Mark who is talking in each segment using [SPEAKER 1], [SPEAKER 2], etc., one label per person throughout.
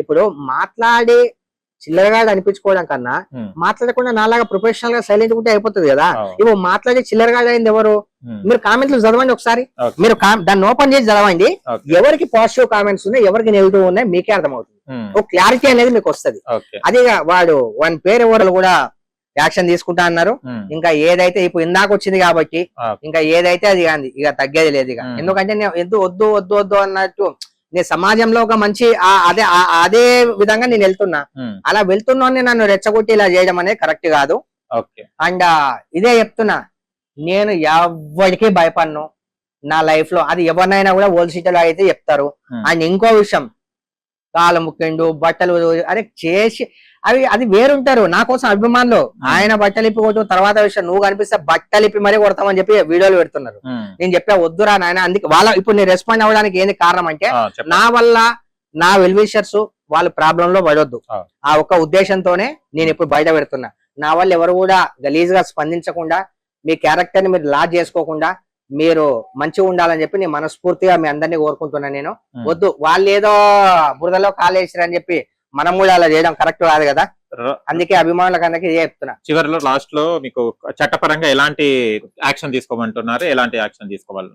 [SPEAKER 1] ఇప్పుడు మాట్లాడి చిల్లరగా అనిపించుకోవడం కన్నా మాట్లాడకుండా నాలాగా ప్రొఫెషనల్ గా సైలెంట్ ఉంటే అయిపోతుంది కదా. ఇప్పుడు మాట్లాడి చిల్లరగా అయింది ఎవరు? మీరు కామెంట్లు చదవండి ఒకసారి, మీరు దాన్ని ఓపెన్ చేసి చదవండి. ఎవరికి పాజిటివ్ కామెంట్స్ ఉన్నాయి, ఎవరికి నెగిటివ్ ఉన్నాయి మీకే అర్థమవుతుంది. ఒక క్లారిటీ అనేది మీకు వస్తుంది. అదే వాని పేరు ఎవరు కూడా యాక్షన్ తీసుకుంటా అన్నారు. ఇంకా ఏదైతే ఇప్పుడు ఇందాక వచ్చింది కాబట్టి ఇంకా ఏదైతే అది కాదు, ఇక తగ్గేది లేదు. ఇక ఎందుకంటే నేను వద్దు వద్దు వద్దు అన్నట్టు నేను సమాజంలో ఒక మంచి అదే విధంగా నేను వెళ్తున్నా. అలా వెళ్తున్నా నన్ను రెచ్చగొట్టి ఇలా చేయడం అనేది కరెక్ట్ కాదు. అండ్ ఇదే చెప్తున్నా, నేను ఎవరికి భయపడను నా లైఫ్ లో. అది ఎవరినైనా కూడా ఓల్డ్ సిటీలో అయితే చెప్తారు. అండ్ ఇంకో విషయం, కాలు ముక్కిండు బట్టలు అదే చేసి అది వేరుంటారు. నా కోసం అభిమానులు ఆయన బట్టలు ఇప్పి కొట్టు, తర్వాత విషయం నువ్వు కనిపిస్తే బట్టలు ఇప్పి మరీ కొడతామని చెప్పి వీడియోలు పెడుతున్నారు. నేను చెప్పా వద్దురా నాయన. అందుకే వాళ్ళ ఇప్పుడు నేను రెస్పాండ్ అవ్వడానికి ఏంది కారణం అంటే, నా వల్ల నా వెల్విషర్స్ వాళ్ళ ప్రాబ్లం లో పడొద్దు ఆ ఒక్క ఉద్దేశంతోనే నేను ఇప్పుడు బయట పెడుతున్నా. నా వల్ల ఎవరు కూడా గలీజ్ గా స్పందించకుండా, మీ క్యారెక్టర్ ని మీరు లాజ్ చేసుకోకుండా మీరు మంచిగా ఉండాలని చెప్పి నేను మనస్ఫూర్తిగా మీ అందరినీ కోరుకుంటున్నా. నేను వద్దు వాళ్ళు ఏదో బురదలో కాలేసారని చెప్పి మనం కూడా అలా చేయడం కరెక్ట్ కాదు కదా. అందుకే అభిమానులకు అందరికీ ఇదే చెప్తున్నా.
[SPEAKER 2] చివరిలో లాస్ట్ లో మీకు చట్టపరంగా ఎలాంటి యాక్షన్ తీసుకోమంటున్నారు, ఎలాంటి యాక్షన్ తీసుకోవాలి?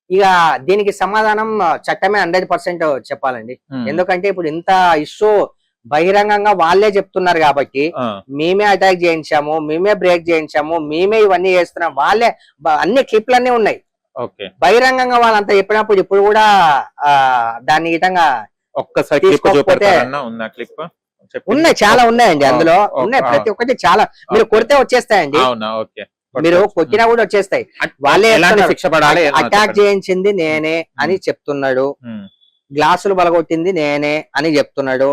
[SPEAKER 1] ఇక దీనికి సమాధానం చట్టమే 100% చెప్పాలండి. ఎందుకంటే ఇప్పుడు ఇంత ఇష్యూ బహిరంగంగా వాళ్ళే చెప్తున్నారు కాబట్టి, మేమే అటాక్ చేయించాము, మేమే బ్రేక్ చేయించాము, మేమే ఇవన్నీ చేస్తున్నాం, వాళ్ళే అన్ని క్లిప్లన్నీ ఉన్నాయి బహిరంగంగా. వాళ్ళంతా చెప్పినప్పుడు ఇప్పుడు కూడా దాన్ని విధంగా ఉన్నాయి, చాలా ఉన్నాయండి అందులో ఉన్నాయి. ప్రతి ఒక్కటి చాలా మీరు కొడితే వచ్చేస్తాయండి, మీరు కొట్టినా కూడా వచ్చేస్తాయి. వాళ్ళే అటాక్ చేయించింది నేనే అని చెప్తున్నాడు, గ్లాసులు బలగొట్టింది నేనే అని చెప్తున్నాడు,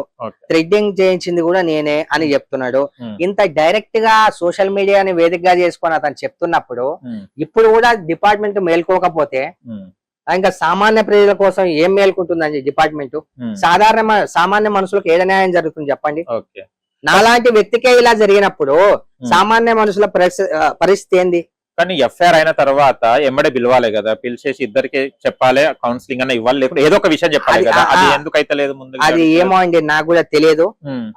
[SPEAKER 1] థ్రెడ్డింగ్ చేయించింది కూడా నేనే అని చెప్తున్నాడు. ఇంత డైరెక్ట్ గా సోషల్ మీడియాని వేదికగా చేసుకొని అతను చెప్తున్నప్పుడు ఇప్పుడు కూడా డిపార్ట్మెంట్ మేల్కోకపోతే ఇంకా సామాన్య ప్రజల కోసం ఏం మేల్కుంటుందండి డిపార్ట్మెంట్? సామాన్య మనుషులకు ఏదో న్యాయం జరుగుతుంది చెప్పండి? నాలాంటి వ్యక్తికే ఇలా జరిగినప్పుడు సామాన్య మనుషుల పరిస్థితి ఏంది?
[SPEAKER 2] కానీ ఎఫ్ఐఆర్ అయిన తర్వాత ఎమ్మడే పిలవాలి కదా, పిలిచేసి ఇద్దరికి చెప్పాలి, కౌన్సిలింగ్ అన్న ఇవ్వాలి, లేకపోతే ఏదో ఒక విషయం చెప్పాలి కదా. అది ఎందుకు అయితే లేదు ముందు?
[SPEAKER 1] అది ఏమో అండి, నాకు కూడా తెలియదు.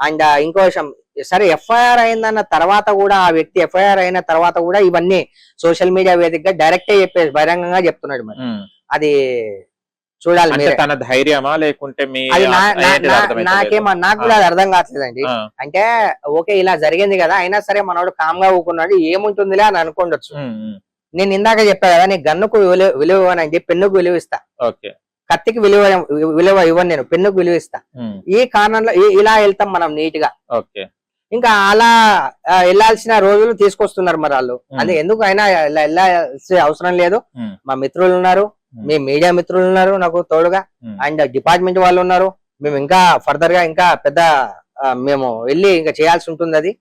[SPEAKER 1] అండ్ ఇంకో విషయం, సరే ఎఫ్ఐఆర్ అయిందన్న తర్వాత కూడా ఆ వ్యక్తి ఎఫ్ఐఆర్ అయిన తర్వాత కూడా ఇవన్నీ సోషల్ మీడియా వేదికగా డైరెక్ట్ చెప్పేసి బహిరంగంగా చెప్తున్నాడు. మరి అది చూడాలి.
[SPEAKER 2] తన ధైర్యమా లేకుంటే
[SPEAKER 1] నాకు కూడా అది అర్థం కావట్లేదండి. అంటే ఓకే ఇలా జరిగింది కదా, అయినా సరే మనోడు కామ్ గా ఊకున్నాడు, ఏముంటుందిలే అని అనుకోండొచ్చు. నేను ఇందాక చెప్పా కదా, నీ గన్నుకు విలువ ఇవ్వనండి, పెన్నుకు విలువ ఇస్తా. కత్తికి విలువ ఇవ్వను, నేను పెన్నుకు విలువ ఇస్తా. ఈ కారణంలో ఇలా వెళ్తాం మనం నీట్ గా. ఇంకా అలా వెళ్లాల్సిన రోజులు తీసుకొస్తున్నారు మరి వాళ్ళు. అది ఎందుకు అయినా వెళ్ళాల్సిన అవసరం లేదు. మా మిత్రులు ఉన్నారు, మీ మీడియా మిత్రులు ఉన్నారు నాకు తోడుగా, అండ్ డిపార్ట్మెంట్ వాళ్ళు ఉన్నారు. మేము ఇంకా ఫర్దర్ గా ఇంకా పెద్ద మేము వెళ్ళి ఇంకా చేయాల్సి ఉంటుంది. అది